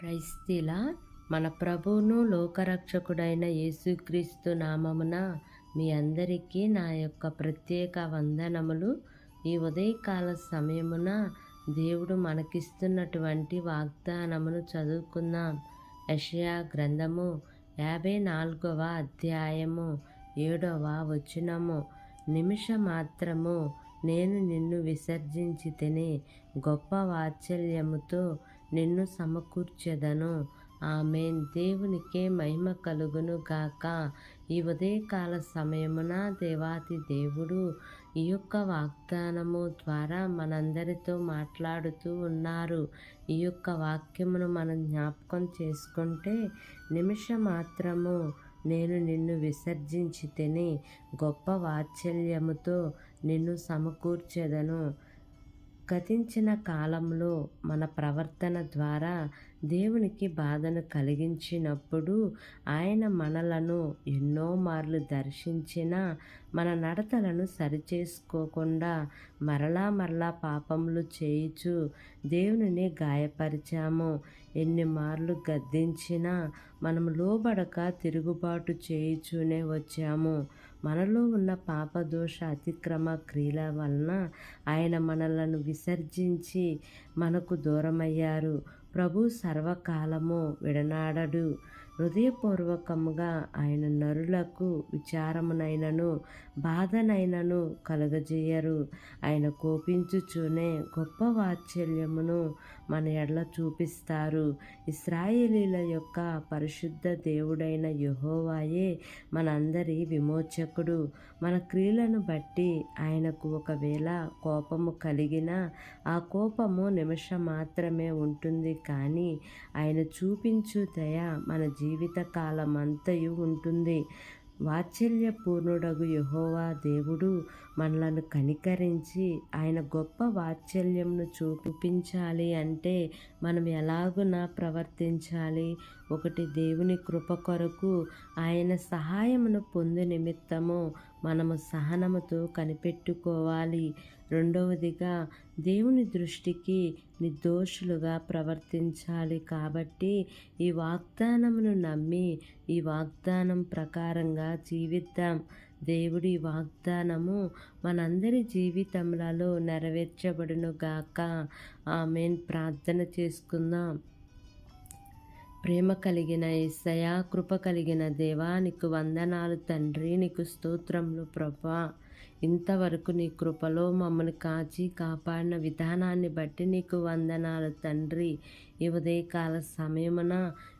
క్రైస్తీల మన ప్రభువును లోకరక్షకుడైన యేసుక్రీస్తు నామమున మీ అందరికీ నా యొక్క ప్రత్యేక వందనములు. ఈ ఉదయకాల సమయమున దేవుడు మనకిస్తున్నటువంటి వాగ్దానమును చదువుకుందాం. యెషయా గ్రంథము 54వ అధ్యాయము 7వ వచనము. నిమిషమాత్రము నేను నిన్ను విసర్జించి తిని గొప్ప వాత్సల్యముతో నిన్ను సమకూర్చెదను. ఆమేన్. దేవునికే మహిమ కలుగును గాక. ఈ ఉదయకాల సమయమున దేవాతి దేవుడు ఈ యొక్క వాగ్దానము ద్వారా మనందరితో మాట్లాడుతూ ఉన్నారు. ఈ యొక్క వాక్యమును మనం జ్ఞాపకం చేసుకుంటే, నిమిషమాత్రము నేను నిన్ను విసర్జించి తిని గొప్ప వాత్సల్యముతో నిన్ను సమకూర్చెదను. గతించిన కాలంలో మన ప్రవర్తన ద్వారా దేవునికి బాధను కలిగించినప్పుడు ఆయన మనలను ఎన్నో మార్లు దర్శించిన మన నడతలను సరిచేసుకోకుండా మరలా పాపములు చేయుచు దేవునిని గాయపరిచాము. ఎన్ని మార్లు గద్దించినా మనము లోబడక తిరుగుబాటు చేయుచూనే వచ్చాము. మనలో ఉన్న పాపదోష అతిక్రమ క్రియల వలన ఆయన మనలను విసర్జించి మనకు దూరమయ్యారు. ప్రభు సర్వకాలము విడనాడడు. హృదయపూర్వకముగా ఆయన నరులకు విచారమునైనను బాధనైనను కలుగజేయరు. ఆయన కోపించుచూనే గొప్ప వాత్సల్యమును మన ఎడల చూపిస్తారు. ఇశ్రాయేలీల యొక్క పరిశుద్ధ దేవుడైన యెహోవాయే మనందరి విమోచకుడు. మన క్రియలను బట్టి ఆయనకు ఒకవేళ కోపము కలిగినా ఆ కోపము నిమిషం మాత్రమే ఉంటుంది, కానీ ఆయన చూపించు దయ మన జీవిత కాలమంతయు ఉంటుంది. వాత్సల్యపూర్ణుడగు యెహోవా దేవుడు మనలను కనికరించి ఆయన గొప్ప వాత్సల్యంను చూపించాలి అంటే మనం ఎలాగున ప్రవర్తించాలి? ఒకటి, దేవుని కృప కొరకు ఆయన సహాయమును పొందు నిమిత్తము మనము సహనముతో కనిపెట్టుకోవాలి. రెండవదిగా, దేవుని దృష్టికి నిర్దోషులుగా ప్రవర్తించాలి. కాబట్టి ఈ వాగ్దానమును నమ్మి ఈ వాగ్దానం ప్రకారంగా జీవిద్దాం. దేవుడి వాగ్దానము మనందరి జీవితములలో నెరవేర్చబడును గాక. ఆమేన్. ప్రార్థన చేసుకుందాం. ప్రేమ కలిగిన యేసయ్యా, కృప కలిగిన దేవా, నీకు వందనాలు తండ్రి. నీకు స్తోత్రములు ప్రభా. ఇంతవరకు నీ కృపలో మమ్మల్ని కాచి కాపాడిన విధానాన్ని బట్టి నీకు వందనాలు తండ్రి. ఈ ఉదయకాల సమయమున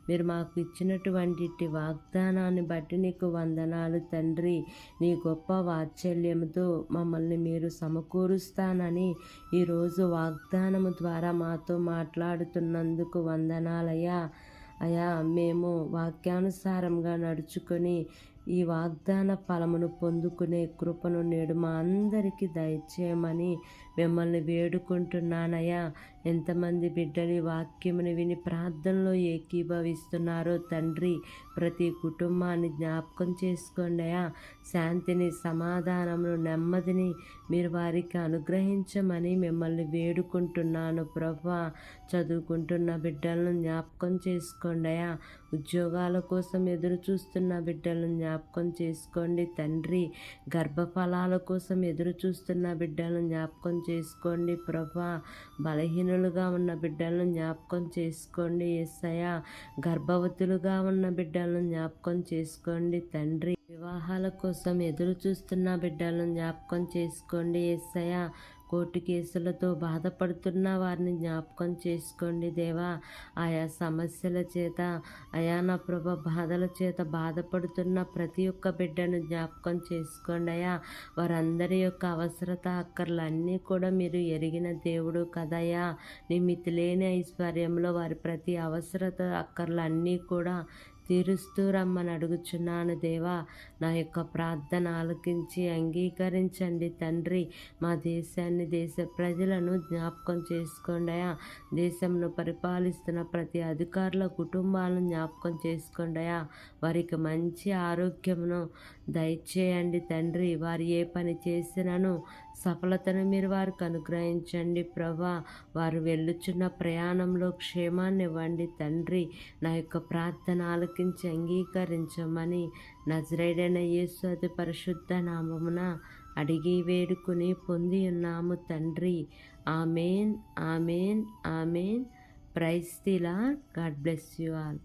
మీరు మాకు ఇచ్చినటువంటి వాగ్దానాన్ని బట్టి నీకు వందనాలు తండ్రి. నీ గొప్ప వాత్సల్యముతో మమ్మల్ని మీరు సమకూరుస్తానని ఈరోజు వాగ్దానము ద్వారా మాతో మాట్లాడుతున్నందుకు వందనాలయ్యా. అయా, మేము వాక్యానుసారంగా నడుచుకొని ఈ వాగ్దాన ఫలమును పొందుకునే కృపను నేడు మా అందరికీ దయచేయమని మిమ్మల్ని వేడుకుంటున్నానయ్యా. ఎంతమంది బిడ్డలు ఈ వాక్యమును విని ప్రార్థనలో ఏకీభవిస్తున్నారో తండ్రి, ప్రతి కుటుంబాన్ని జ్ఞాపకం చేసుకోండి అయ్యా. శాంతిని, సమాధానమును, నెమ్మదిని మీరు వారికి అనుగ్రహించమని మిమ్మల్ని వేడుకుంటున్నాను ప్రభా. చదువుకుంటున్న బిడ్డలను జ్ఞాపకం చేసుకోండి అయ్యా. ఉద్యోగాల కోసం ఎదురు చూస్తున్న బిడ్డలను జ్ఞాపకం చేసుకోండి తండ్రి. గర్భఫలాల కోసం ఎదురు చూస్తున్న బిడ్డలను జ్ఞాపకం చేసుకోండి ప్రభా. బలహీనులుగా ఉన్న బిడ్డలను జ్ఞాపకం చేసుకోండి యేసయ్యా. గర్భవతులుగా ఉన్న బిడ్డలను జ్ఞాపకం చేసుకోండి తండ్రి. వివాహాల కోసం ఎదురు చూస్తున్న బిడ్డలను జ్ఞాపకం చేసుకోండి యేసయ్యా. కోర్టు కేసులతో బాధపడుతున్న వారిని జ్ఞాపకం చేసుకోండి దేవా. ఆయా సమస్యల చేత, అయా నా ప్రభ బాధల చేత బాధపడుతున్న ప్రతి ఒక్క బిడ్డను జ్ఞాపకం చేసుకోండి అయ్యా. వారందరి యొక్క అవసరత అక్కర్లన్నీ కూడా మీరు ఎరిగిన దేవుడు కదయ్యా. నీ మితిలేని ఐశ్వర్యంలో వారి ప్రతి అవసరత అక్కర్లన్నీ కూడా తీరుస్తూ రమ్మని అడుగుచున్నాను దేవా. నా యొక్క ప్రార్థన ఆలకించి అంగీకరించండి తండ్రి. మా దేశాన్ని, దేశ ప్రజలను జ్ఞాపకం చేసుకోండి అయ్యా. దేశంను పరిపాలిస్తున్న ప్రతి అధికారుల కుటుంబాలను జ్ఞాపకం చేసుకోండి అయ్యా. వారికి మంచి ఆరోగ్యమును దయచేయండి తండ్రి. వారు ఏ పని చేసినను సఫలతను మీరు వారికి అనుగ్రహించండి ప్రభా. వారు వెళ్ళుచున్న ప్రయాణంలో క్షేమాన్ని ఇవ్వండి తండ్రి. నా యొక్క ప్రార్థన ఆలకించి అంగీకరించమని నజరేయుడైన యేసు అతి పరిశుద్ధ నామమున అడిగి వేడుకుని పొంది ఉన్నాము తండ్రి. Amen, amen, amen. Praise the Lord. God bless you all.